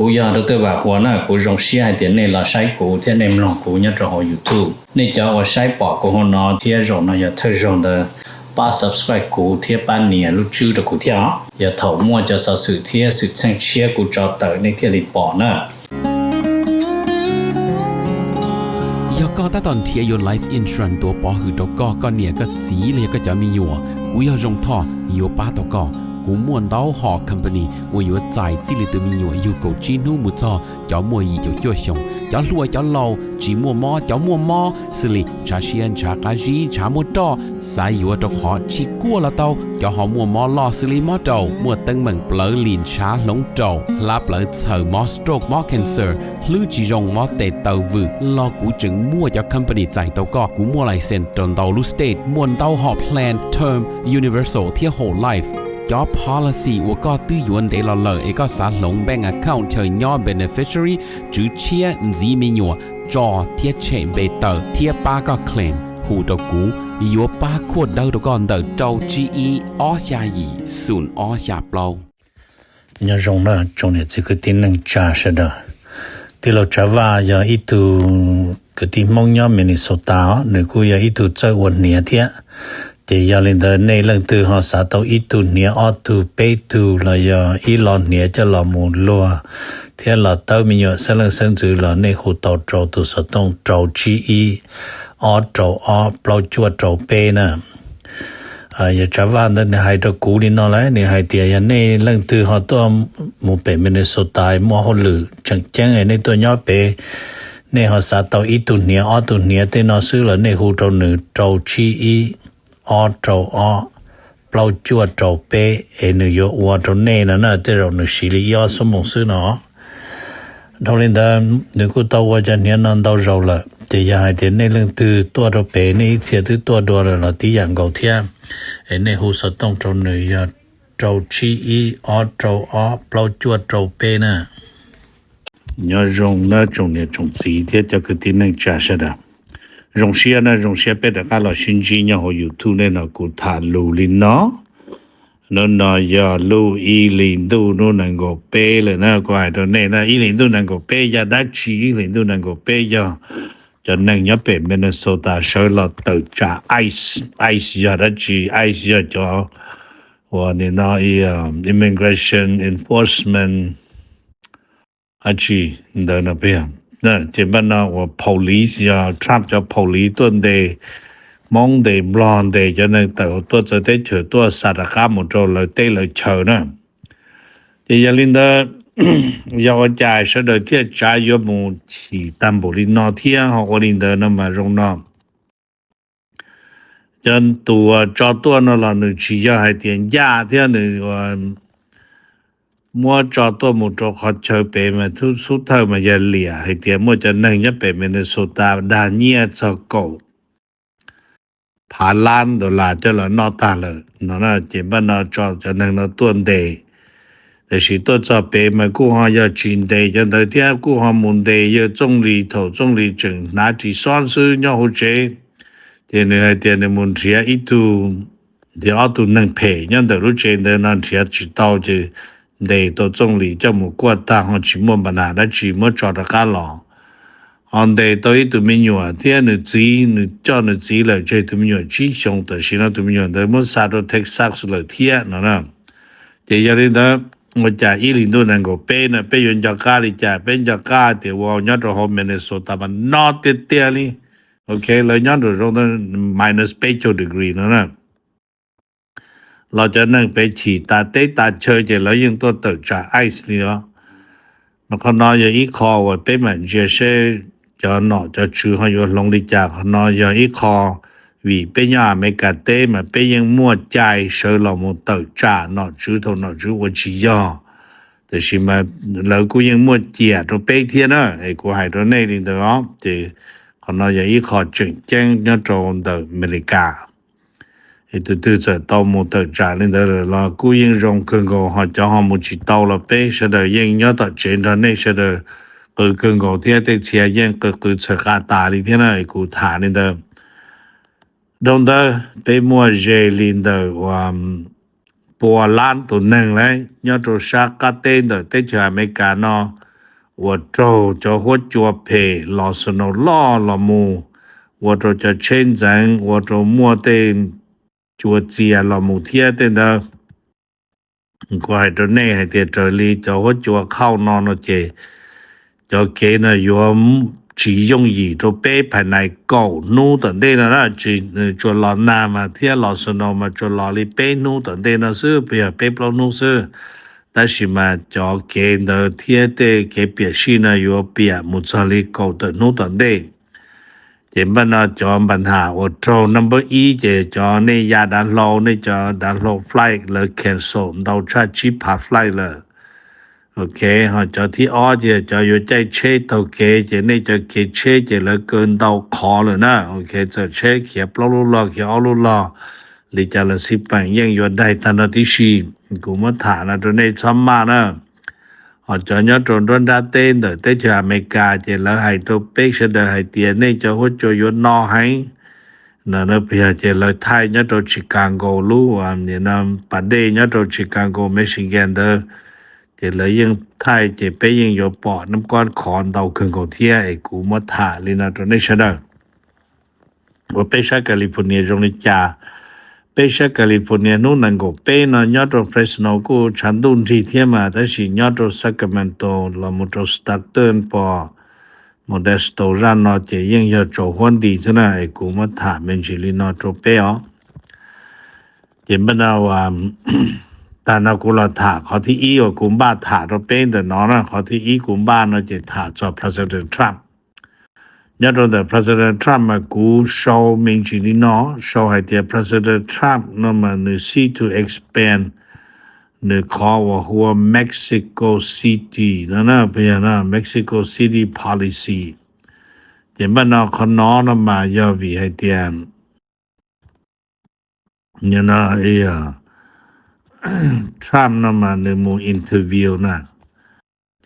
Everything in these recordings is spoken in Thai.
กูยาตัวตัวว่าหัวหน้ากูรงเสียเดี๋ยวนี้เราใช้กูเที่ยในมลองกูเนี่ยจะหอ YouTube นี่จะว่าใช้ปอกกูหัวนอเที่ยรงนะอย่าเธอรงเดป้า subscribe กูเที่ยป้านเนี่ยรู้ชื่อตะกูเที่ยอย่าเถามั่วจะสะสื่อเที่ยสุดแสงเชียกูจอเตอในเที่ยลิปอนะก็ตอนเทียยน Life Insurance ตัวปอหือตกก็เนี่ยก็สีเลยก็จะมีอยู่กูอยากจงท่ออยู่ป้าตกกูม่วนเต้าหอ company ว่าอยู่ใจจิลิตมีอยู่กูจีนูมุจอจ้ามัวยีจ้าจ้วชงจ้าลัวจ้าเหลาจีมัวมอจ้ามัวมอสิลิชาเชียนชากาจีชามัวตอสายอยู่ตกหอชิกัวละเต้าจ้าหอมัวมอลอสิลิมอเต้ามัวตึงเหมือนเปลือลินชาหลงเต้าลาเปลือเสือมอสโตรกมอ cancer ลือจีจงมอเตเต้าวืลอกูจึงมัวจ้า company ใจเต้าก็กูมัวไลเซนตนเต้าลูสเตทมัวเต้าหอ plan term universal เที่ย whole life job policy ว่าก็ตื้อยวนเดลเลอเอกสารลงแบงก์ account เธอย่อ beneficiary จื้อเชียจีมีหยัวจอเทียเชมเบเตอร์เทียป้าก็เคลมหูตกูยัวป้าขวดเดาตก่อนเดาเจ้า GE ออชายีศูนย์ออชาเปล่าเนี่ยจงนะจงเนี่ยคือที่นึงจ่าเสดที่เราจะว่าอย่าอีตูก็ที่มองย่อมินิโซตาหรือกูอย่าอีตูเจ้าวันเนี่ยเทียแต่ยาลินเดในเรื่องตัวหาสาตัวอีตูเนี่ยออตูเปตูละยาอีหลอนเนี่ยจะหลอมูลัวเที่ยหลอเต้ามีอยู่เสลังเซิงจือหลอในหูเต้าโจตัวสต้องโจจีอีออโจออเปล่าจวดโจเปนะอย่าจะว่าในไฮตะกูนี่นอเลยในไฮเตียในเรื่องตัวหาตัวหมู่เป็นมินโซตายมัวหลือจังแจ้งในตัวย่อเปในหาสาตัวอีตูเนี่ยออตูเนี่ยเตนอซื้อละในหูโจหนึ่งโจจีอีออโจออเปล่าจวดโจเปเนยวัวโจเน่นะเตเราหนึ่งสิริยอสมองซื้อเนาะทอลินดาหนึ่งกูตัวว่าจะเนี่ยนั่นตัวเราละแต่ยาให้เดี๋ยวในเรื่องตัวโจเปในเสียตัวเราที่อย่างเก่าเทียในหูสต้องโจเนยโจชีอีออโจออเปล่าจวดโจเปนะยอจงนะจงเนี่ยจงสีเทียจะคือที่นึงจ่าเสดรงเสียนะรงเสียเป็นการเราชินจีเนี่ยเขาอยู่ทุนเนี่ยกูทานลูลินเนาะนั่นน่ะอย่าลูอีลินดูนู่นนั่นก็เปเลยนะก็ไอ้ตัวเนี่ยนะอีลินดูนั่นก็เปยาดัชชีอีลินดูนั่นก็เปยาจะนั่งยับเป็นมินนิโซตาเชอร์ลอตเตอร์จ่าไอซ์ยาดัชชีไอซ์ยาจ่อว่านี่นะimmigration enforcement อาชีเดินไป那这边呢我 police 呀 trap 叫 police 顿的蒙的 blonde 的就那到多这的就多啥的干么着了对了球呢这样领的要我家说的这家有么起担保的那天哈我领的那么容纳จนตัวจอตัวนั่นล่ะนึสิยาให้เตียนยาเที่ยนึว่ามัวจอตัวมุจอขอเชอเปมาทุสุเท่ามาอย่าเหลี่ยให้เตียมัวจะนั่งยับไปมินนิโซตาดาเนียซอโกผ่านล้านดอลลาร์จะละนอตาเลยนั่นน่ะเจ็บบ้านนอจอจะนั่งนอต้นเดแต่สิตัวจะเปมากูหาอย่าจินเดจนได้เที่ยกูหามุนเดยจงลีโถจงลีจึงนาที่ซ้อนซื้อยอฮูเจเตียนให้เตียนมุนเสียอีตูเดี๋ยวเอาตูนั่งเพยันแต่รู้เจนเดนั่นเสียจิตเอาจะในตัวจงหลีจะมุกวดตาของจิมบนาและจิมจอดกาลองอันเดตัวอีตัวมีอยู่เที่ยนึจีนึจอนึจีเลยใจตัวมีอยู่จีชงแต่สินะตัวมีอยู่แต่มันซาโดเท็กซัสเลยเที่ยนะเดี๋ยวนี้นะมันจะอีลินดูนั่นก็เป็นเป็นยนจากกาลิจะเป็นจากกาเดี๋ยวว่ายอดเรามินนิโซตามันนอตเตี้ยนี่โอเคเลยยอดเราต้อง minus 8 degree นะเราจะนั่งไปฉีดตาเต้ตาเชยจะแล้วยังตัวเติบจากไอซ์นี่เนาะมันก็นอนอย่างอีคอว่าเป็นเหมือนเจเช่จะเนาะจะชื่อเขาอยู่ลงดิจากนอนอย่างอีคอวีเป็นยาไม่กะเต้มันเป็นยังมั่วใจเชยเราหมดเติบจากเนาะชื่อเท่าเนาะชื่อว่าจียอแต่สิมาแล้วกูยังมั่วเจียตัวเป๊กเทียนะไอ้กูให้ตัวนี้นี่เนาะจะเขานอนอย่างอีคอจึงแจ้งเนี่ยตรงเดออเมริกาตัวจะ到木头家里的了古人用更高哈叫他们去到了背是的人要到真的那些的更高天的前人个车卡大的天呢古谈的懂得被莫热林的ว่าปัวล้านตัวนึงเลยยอดตัวชากาเต้น的แต่ที่อเมริกาเนาะ我州就我做配老是no老了么我州就签证我州没得做接了么天的呢我还都内还得这里就我做靠那了这就给呢有只用意都被排来搞弄的那了只做老那嘛天老是no嘛做老里被弄的那了是不要被不弄是但是嘛就给的天的给别是呢有别木这里搞的弄的那这边呢就ปัญหาว่าโต number 1จะจอในยาดันโลในจอดันโล flight เลย cancel เราชาชิพา flight เลยโอเคฮะจอที่อ้อจะอยู่ใจเชตโอเคจะในจะเกเชจะเลยเกินเราขอเลยนะโอเคจะเชเขียบลลเขียเอาลหรือจะละ10ปังยังอยู่ได้ทันทีชีกูมาถานะตัวในซ้ำมานะhọ cho nhớ trốn trốn ra tên rồi tới cho America chỉ là hai tô bếch sẽ đời hai tiền này cho hốt cho vô no hay nó bây giờ chỉ là Thái nhớ trốn Chicago luôn như năm bản đề nhớ trốn Chicago Michigan đó chỉ là những Thái chỉ bây những vô bỏ năm con khòn đầu khẩn cầu thia ấy cũng mất thả lên là trốn này sẽ đời và bây giờ California trong này chả bây giờ California nó năng够bây nó nhớ trốn Fresno của chẳng đun thì thiên mà thế thì nhớ trốn Sacramento là một trốn Stockton bỏ Modesto ra nó chỉ những giờ chỗ hoan đi thế này cũng mất thả mình chỉ lên nó trốn bây ó chỉ bắt đầu ta nó cũng là thả khó thì ý ở cũng ba thả trốn bây để nó là khó thì ý cũng ba nó chỉ thả cho President Trump nhớ rồi the President Trump mà cú show mình chỉ đi nó show hay thì President Trump nó mà nữ see to expand nữ khó vào hùa Mexico City nó bây giờ nó Mexico City policy chỉ bắt nó khó nó mà do vì hay thì như nó ấy Trump nó mà nữ muốn interview nè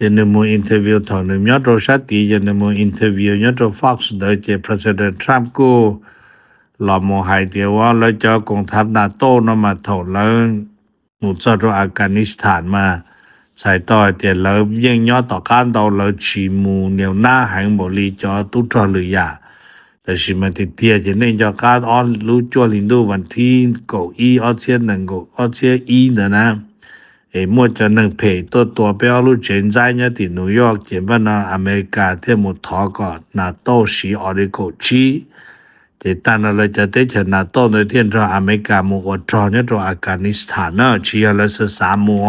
จะนมูอินเทอร์วิวถอนยอดโรชาติจะนมูอินเทอร์วิวยอดโร Fox โดยเจ President Trump กูหลอมหายเดียวว่าแล้วจะกองทัพนาโต้นมาถอนแล้วหมู่จอดอัฟกานิสถานมาใส่ต่อเดียวแล้วยิ่งยอดต่อการต่อแล้วชีมูเหนียวหน้าหางบริจอตุตรหรือยาแต่สิมาติเตียจะเน้นจอการออนรู้จัวลินดูวันที่เก้าอี้ออเชียนหนึ่งก็ออเชียอีนะmua cho nâng phêตัวเปียวรู้เจนใจเนี่ยที่นิวยอร์กเจ็บว่านะอเมริกาที่มุดทอก่อนนาโต้สีออริโกชีเจตันอะไรจะได้เจอนาโต้ในที่เราอเมริกามุดทอเนี่ยเราอัฟกานิสถานเนาะชีอะไรสัก3มัว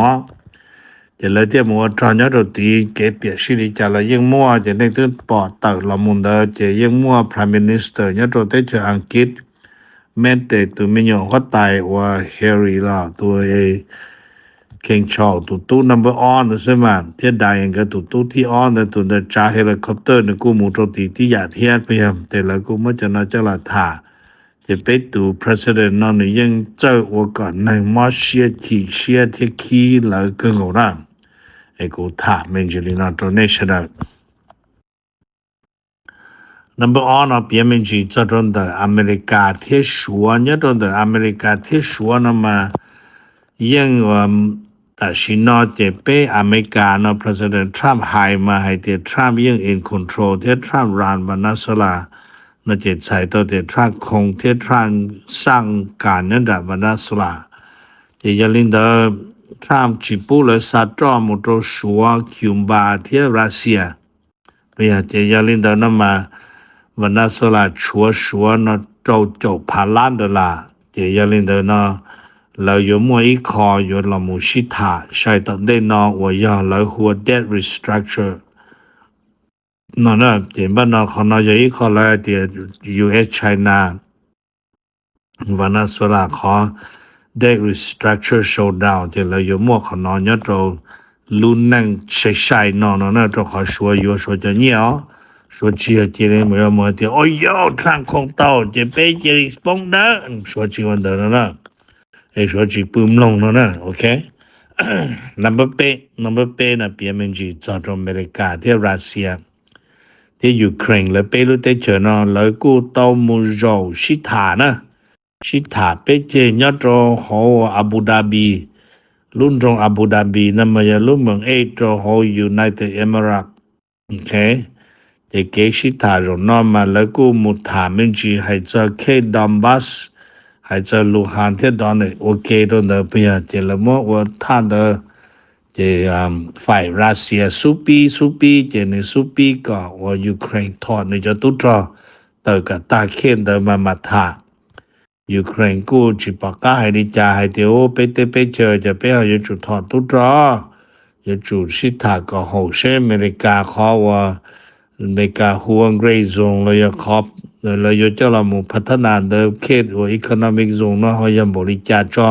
เจเลยที่มุดทอเนี่ยเราตีเก็บเปียชีริจาเลยยังมัวจะได้ตื่นปอดตักละมุนเดอเจยังมัว Prime Minister เนี่ยเราได้เจออังกฤษแม้แต่ตัวมิยองก็ตายว่าแฮร์รี่ล่ะตัวKing Charles ตุ number on ใช่มั้ยที่ได้ยังก็ตุที่ on แต่ตุจะจ่าเฮลิคอปเตอร์นี่กูมูโตตีที่อยากเทียนพยายามแต่ละกูไม่จะน่าจะละท่าจะไปดู president นั่นนี่ยังเจอว่าก่อนในมาเชียที่ขี้แล้วก็งงไอ้กูท่ามันจะลีน่าตัวนี้ใช่ไหม number on อ่ะเปียมันจีจะโดนแต่อเมริกาที่ชัวเนี่ยโดนแต่อเมริกาที่ชัวนั่นมายังแต่ชินอเจเปอเมริกาเนาะ President Trump หายมาให้ที่ Trump ยัง in control ที่ Trump รันบนนัสลาเนาะเจใส่ตัวที่ Trump คงที่ Trump สร้างการนั่นแหละบนนัสลาเจยลินเดอร์ Trump จิปุเลยสัตว์จอมุตชัวคิวบาที่รัสเซียเปียเจยลินเดอร์นั่นมาบนนัสลาชัวเนาะโจพาล้านดอลลาร์เจยลินเดอร์เนาะเราอยู่มัวอีคออยู่เรามูชิตาใช้ตอนได้นอว่าอย่าเราหัว debt restructure นั่นน่ะเจ็บบ้านเราของเราอยู่อีคอแล้วเดี๋ยว US China วันนั้นสุราขอ debt restructure showdown เดี๋ยวเราอยู่มัวของเราเนี่ยเราลุ้นนั่งใช้นอนนั่นเราขอชัวอยู่ชัวจะเนี่ย说起来今天没有么的哦哟看空到这被这里崩的说起完的了ไอ้说起不弄了呢 OK number 8นะเปียมันจีจากอเมริกาที่รัสเซียที่ยูเครนแล้วไปรู้ได้เจอเนาะแล้วกูต้องมูโจชิตานะชิตาไปเจอยอดโหอาบูดาบีรุ่นตรงอาบูดาบีนั่นมาอย่ารุ่นเมืองเอโตโหยูไนเต็ดเอมิเรตส์ Okayจะเกชิตาโรนอมาแล้วกูมุถามินจีให้เจอเคดอมบัสให้เจอลูฮันเทดอนเนี่ยโอเคตรงเดเปียเจละมอว่าท่านเดจะฝ่ายรัสเซียซูปีเจในซูปีก็ว่ายูเครนถอนในจะตุตรอเตกับตาเคนเดมาถายูเครนกูจิปากาให้ดิจาให้เดียวไปเตไปเจอจะไปเอาอยู่จุดถอนตุตรออยู่จุดชิตาก็โหเชอเมริกาขอว่าอเมริกาห่วงเกรย์โซนเลยครอบเลยอยู่เจ้าละมุพัฒนาเดิมเขตว่าอีโคโนมิกโซนเนาะเฮายังบริจาคจ่อ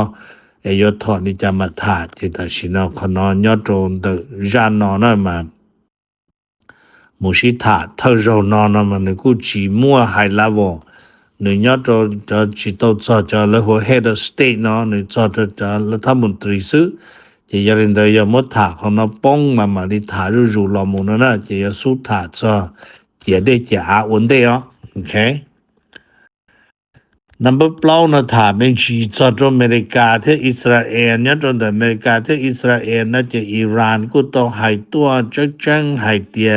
ยถอนนี่จะมาถาจิตาชินอคอนอยอดโจนเดจานอนนะมามุชิถาเทโจนอนมันกูจีมัวไฮลาวนึยอดโจจะจิตอจะเลยหัว head of state เนาะนึจะรัฐมนตรีซื้อจะยารินเดยมดถาของนป้องมาดิถารูลอมุนนะจะยสุถาจะเกียได้จะอาวันเดียวโอเคnumber เปล่านะถาเป็นชีจอดอเมริกาที่อิสราเอลเนี่ยจนอเมริกาที่อิสราเอลนะจะอิหร่านก็ต้องหายตัวจังหายเตีย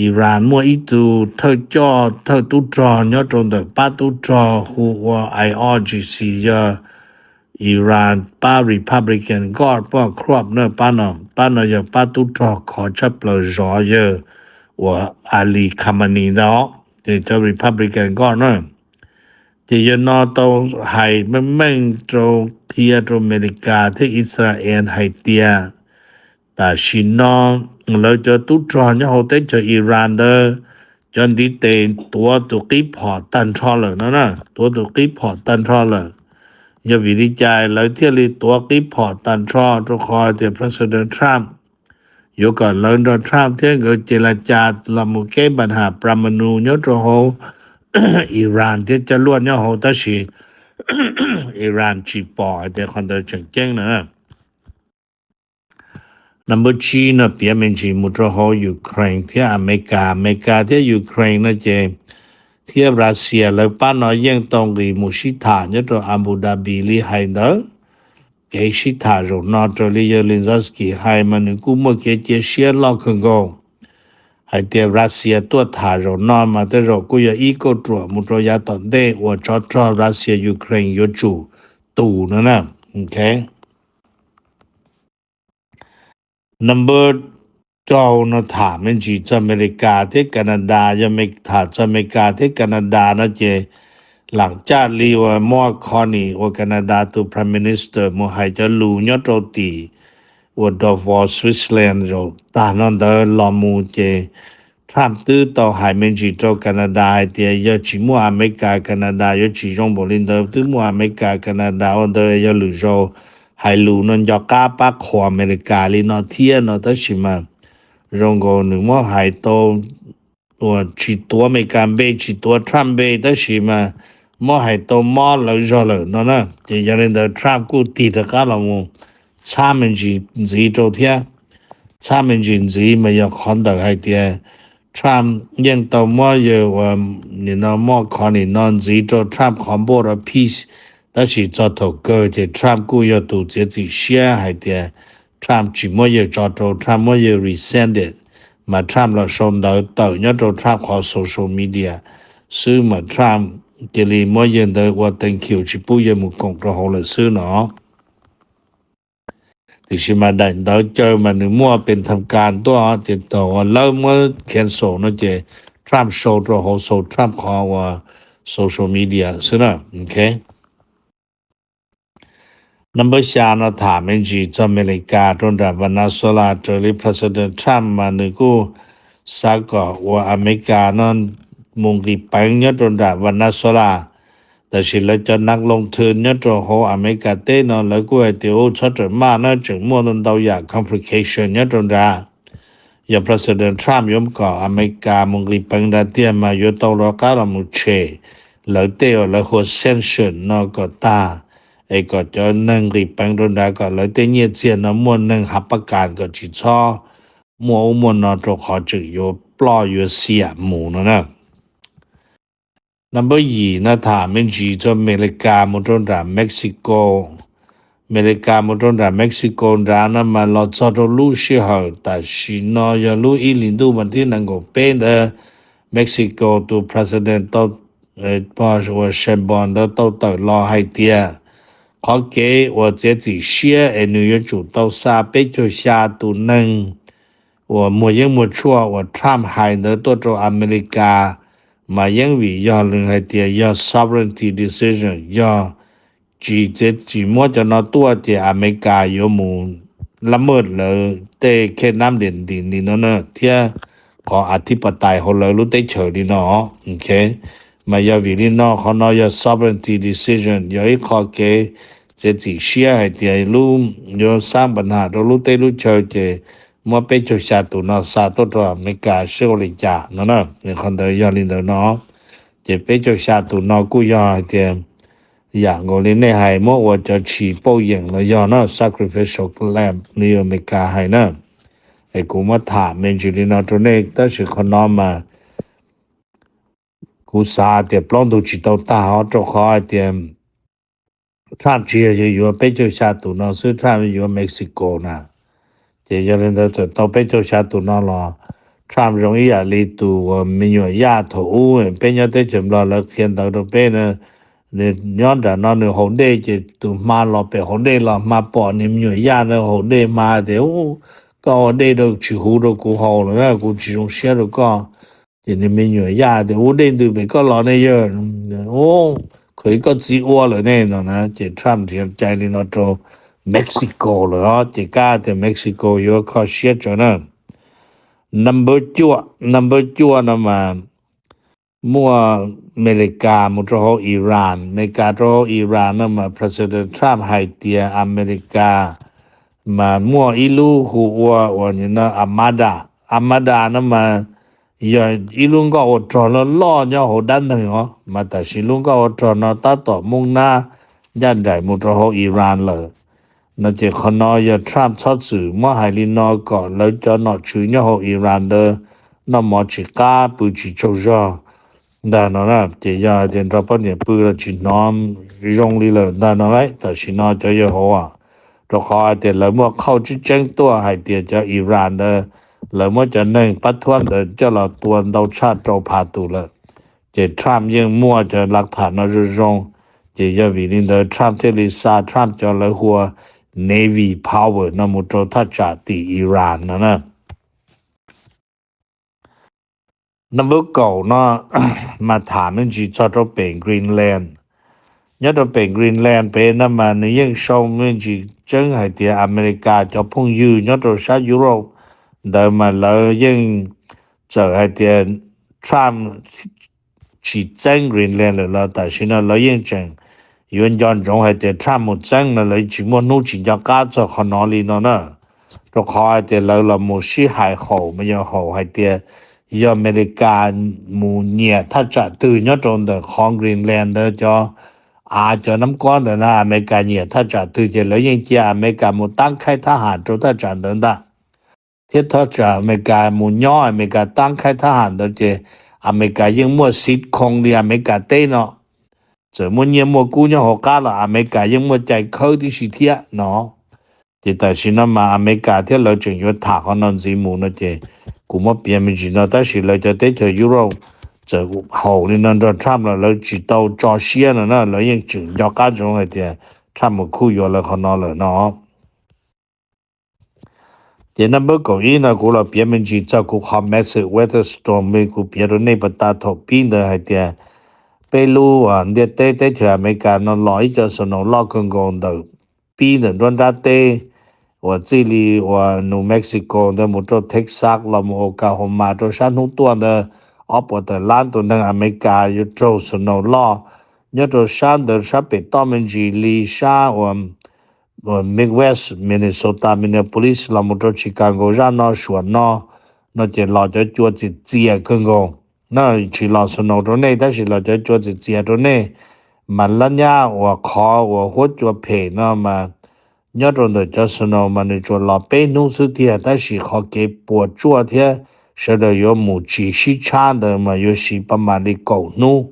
อิหร่านมัวอีตูเธอจอเธอตุจอเนี่ยจนป้าตุจอหัว IRGC อิหร่านป้า Republican ก็ป้าครอบเนอะป้าเนอะป้าตุจอขอชับเลยรอเยอะว่าอาลีคามานีเนาะจะ Republican ก็เนอะจะยนอตให้ไม่ตรงเทียตรงอเมริกาที่อิสราเอลให้เตียแต่ชินอเราจะตุจอเนี่ยเขาได้จะอิหร่านเด้อจนดีเตตัวตุกิพอตันทอเลยนะตัวตุกิพอตันทอเลยอย่าวิริจัยแล้วเที่ยลีตัวกิพอตันทอตัวคอยเดี๋ยว President Trump อยู่ก่อนแล้วโดนทรัมป์เที่ยงเจรจาละมุเกปัญหาปรมาณูเนี่ยตัวเขาอิหร่านที่จะล้วนเนี่ยเขาตั้งชีอิหร่านจีปอแต่คนเดินเจ๋งๆนะnumber 3นะเปียมันจีมุตรเขายูเครนที่อเมริกาที่ยูเครนนะเจที่รัสเซียแล้วป้าน้อยยังต้องกีมุชิตาเนี่ยตัวอาบูดาบีลีไฮเดอร์เกชิตาโรนอตลีเยลินซัสกีไฮมันกูมัวเกเจเชียล็อกงงให้เดียรัสเซียตัวถาโรนอมาแต่โรกูยาอีโกตรวมุตรยาตอนเดว่าจอดรัสเซียยูเครนยูจูตูนะโอเค number เจ้านะถามมันจีจะอเมริกาที่แคนาดายังไม่ถาจะอเมริกาที่แคนาดานะเจหลังจากลีว่ามอคอนีว่าแคนาดาตัว Prime Minister มอให้จะลูยอดโรตีว่าดอฟอสวิตเซอร์แลนด์โรตานอนเดอลอมูเจทรัมป์ตื้อต่อให้มันจีโจแคนาดาเดียยจิมัวอเมริกาแคนาดายจิจงบรินเดอตื้อมัวอเมริกาแคนาดาอันเดยลุโจให้ลูนนยอกาปาขออเมริกาลีนอเทียนอตชิมารงโกหนึ่งว่าให้โตตัวจิตัวอเมริกันเบจิตัวทรัมป์เบตชิมามอให้โตมอแล้วจอเลยนะจะยันเดอทรัมป์กูตีตะกาลงชามันจีโจเทียชามันจีไม่อยากคอนเดอให้เตียทรัมป์ยังโตมอเยว่านี่นะมอคอนี่นอนจีโจทรัมป์คอมโบร์พีซ但是做头个的 Trump กู要ดู自己 share ให้เดีย Trump 只么要做到 Trump 么要 rescinded มา Trump เราส่ง到เนี่ยตัว Trump ขอ social media ซึ่งมา Trump จะลี么要的ว่า thank you 只不要มุกงตัวเขาเลยซึ่งเนาะที่ชิมาได้เราเจอมันมั่วเป็นทำการตัวจะต่อแล้วเมื่อ cancel นะเจ Trump show ตัวเขา so Trump ขอว่า social media ซึ่งนะโอเคnumber 3นะถามมันจีจะอเมริกาตรงดับวานาโซลาเจอริ President Trump มานึกูสักก็ว่าอเมริกานั้นมุงกีปังเนี่ยตรงดับวานาโซลาแต่สิแล้วจะนักลงทุนเนี่ยตรงเขาอเมริกาเต้นอนแล้วก็เดี๋ยวชัดจะมานะจึงมั่วนั้นเราอยาก complication เนี่ยตรงดับอย่า President Trump ยอมก่ออเมริกามุงกีปังได้เตี้ยมาอยู่ตรงรอการมุเชแล้วเตี้ยแล้วหัว sanction เนาะก็ตาไอ้ก็จะนั่งรีบปังโดนได้ก็เลยเตเงียเสียน้ำมนต์นั่งหับประกาศก็จิช่อมัวมนนอตขอจึอยู่ปล่อยอยู่เสียหมูนะnumber 2นะถามมันจีจะอเมริกามุตรดาเม็กซิโก อเมริกาหมดราเม็กซิโกรานะมาลอซอโตลูชิฮาตาชินอยาลูอีลินดูมันที่นังโกเป็นเดเม็กซิโกตัว president ตปอชวเชมบอนตตรอให้เตียขอเก我这几些纽约主到沙被就下度能我没有没错我 Trump 还能多做อเมริกามายังวิยาลงให้เตียยา sovereignty decision ยาจีเจจีมัวจะนอตัวเตียอเมริกาอยู่หมู่ละเมิดเลยเตแค่น้ำเด่นดินนี่เนาะเทียขออธิปไตยเขาเลยรู้ได้เฉยดีเนาะโอเคมายาวิลิเนาะเขาเนาะยา sovereignty decision ยาอีขอเกเจจีเชียให้เตียรู้ยาสร้างปัญหาเรารู้ได้รู้เฉยเจมัวไปจุชาตุเนาะซาตัวอเมริกาเชื่อเลยจ้าเนาะเนี่ยคนเดียวยาลินเนาะเจไปจุชาตุเนาะกูยาเตียอย่าง我哋呢係麼我就持報型了要呢 sacrificial lamb 呢個咪加係呢係估乜談面住呢ตัว呢但是คนน้อมากูสาเดียปล้องดูจิตเอาตาเขาจะขอเดียทรัมป์เชียอยู่ไปเจ้าชาตุนอซึ่งทรัมป์อยู่เม็กซิโกนะเดี๋ยวเราจะต้องไปเจ้าชาตุนอรอทรัมป์容易啊里度我没有亚头เป็นยังได้จำรอแล้วเขียน到都เป็น呢นี่ย้อนจากนั้นหงเดจะตุมาลอไปหงเดลอมาปอนี่มียานะหงเดมาเดี๋ยวก็เดดชิหูดกูฮอลนะกูจิงเสียดก็จะนี่มียาเดี๋ยวเดดูไปก็รอในเยอะโอ้เคยก็จีอ้วเลยแน่นอนนะจะทรัมป์ที่ใจนี่นอโตเม็กซิโกเลยอ๋อจะกล้าแต่เม็กซิโกอยู่ข้อเสียจนะ number จั่วนะมามัวอเมริกามุตรโฮอิหร่านอเมริกาโตอิหร่านนะมา President Trump ให้เตียอเมริกามามัวอิลูฮูว่านี่นะอามาดานะมาอย่าอิลุงก็อดทนล้อเนี่ยโหดันนึงอ๋อมาแต่สิลุงก็อดทนตัดต่อมุ่งหน้ายันได้มุตรโฮอิหร่านเลยนะเจคนนอยา Trump ชอบสื่อมัวให้ลินอก็แล้วจะนอชื่อเนี่ยโฮอิหร่านเดนะมอจิกาปุจิโชจอda no na te ya den ra pa ne pu la chi nom yong li le da no lai ta shi no jo ye ho wa to kha te le mo khao chi cheng to hai te ja Iran de le mo ja neng pat thuan de ja la tuan dau cha to pa tu le je Trump yin mo ja lak than no ju rong je ya vi lin de Trump te li sa Trump ja le hua Navy power na mo to ta cha ti Iran na number 9เนาะ มาถามมันจีจะต้องเป็นกรีนแลนด์เนี่ยต้องเป็นกรีนแลนด์เป็นน้ำมันยังชมมันจีจังให้เดียอเมริกาจะพุ่งยืนเนี่ยต้องชายุโรปเดิมมาแล้วยังเจอให้เดียทรัมป์จีจังกรีนแลนด์แล้วแต่ชินะแล้วยังจังย้อนจงให้เดียทรัมป์หมดจังแล้วจีมันนู้จีจะก้าจะขนอลีเนาะต้องขอให้เดียแล้วมุชีหายเขาไม่ยอมเขาให้เดียยอเมริกาหมู่เนี่ยถ้าจะตื่นยอดตรง的ของกรีนแลนด์เด้อจออาจจะน้ำก้อนเด้อนะอเมริกาเนี่ยถ้าจะตื่นจะแล้วยังจะอเมริกาหมู่ตั้งค่ายทหารตัวถ้าจะเดินได้ที่ถ้าจะอเมริกาหมู่ย่ออเมริกาตั้งค่ายทหารเด้อจะอเมริกายังมั่วสิทธิ์คงที่อเมริกาเต้เนาะจะมั่วเนี่ยมั่วกู้เนี่ยหกาละอเมริกายังมั่วใจเข้าที่สิเทียเนาะจะแต่สินะมาอเมริกาที่เราจึงอยู่ถาของนนสีหมู่เนาะจะกูมาเปลี่ยนไม่จริงนะแต่สิเราจะได้เจอยุโรปจะหอนี่นั่นจะทำแล้วจิตเอาจอเชียนะแล้วยังจึงยอก้าจงไอ้เดียทำมันคู่อยู่แล้วเขานอนเลยเนาะเจนับเบอร์ก็อีนะกูเราเปลี่ยนไม่จริงจะกูคอมเมสเวทสตอร์มกูเปลี่ยนในปัตตาทบปีนเดอไอ้เดียไปรู้อ่ะเดี๋ยวเต้ที่อเมริกานั่นร้อยจะสนองล็อกกันก่อนเดอปีนเดอรอนดาเต้我这里我 New Mexico 的某种 Texas 了某个红马州山东多的阿伯的兰都能 America 有州是那老那州山的山北大门距离山我 Midwest Minnesota Minneapolis 了某种 Chicago 让那说那就老在做这接更高那去老是那种内但是老在做这接种内满了呀我考我或做陪那么nhớ rồi được cho số nào mà người cho lọ bé nung sự thiệt ta chỉ họ cái bộ chua thiệt sẽ được có một chỉ sĩ cha được mà có sĩ bà mà đi cầu nu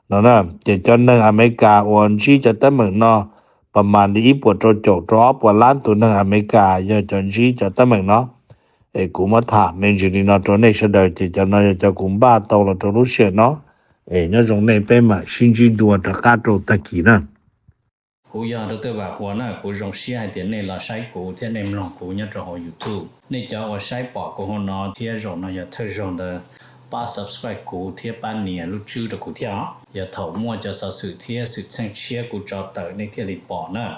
đó nè để cho nên America hoàn chỉ cho tới mình nó ประมาณนี้ปวดโจโจรอปวดล้านตัวนึงอเมริกาอย่าจนชี้จะตะแม่งเนาะกูมาถามเนี่ยอยู่นี่เนาะตัวนี้เสดจะเนาะจะกุมบ้าโตแล้วตัวรู้เสียเนาะเนี่ยตรงนี้เป็นมา新几多的加州ตะกี้นะกูอยากตัวว่าหัวน่ะกูจงเสียเดี๋ยวนี้เราใช้กูเที่ยในมลองกูเนี่ยจะหอ YouTube นี่จะว่าใช้ปอกกูหัวเนาะเที่ยจงเนาะอย่าเธอจงเด้อป้า subscribe กูเที่ยป้าเนี่ยรู้ชื่อ的กูเที่ยอย่าเฒ่ามั่วจะสะสื่อเที่ยสื่อเชิงเชียกูจอเตอในเที่ยรีปอเนาะ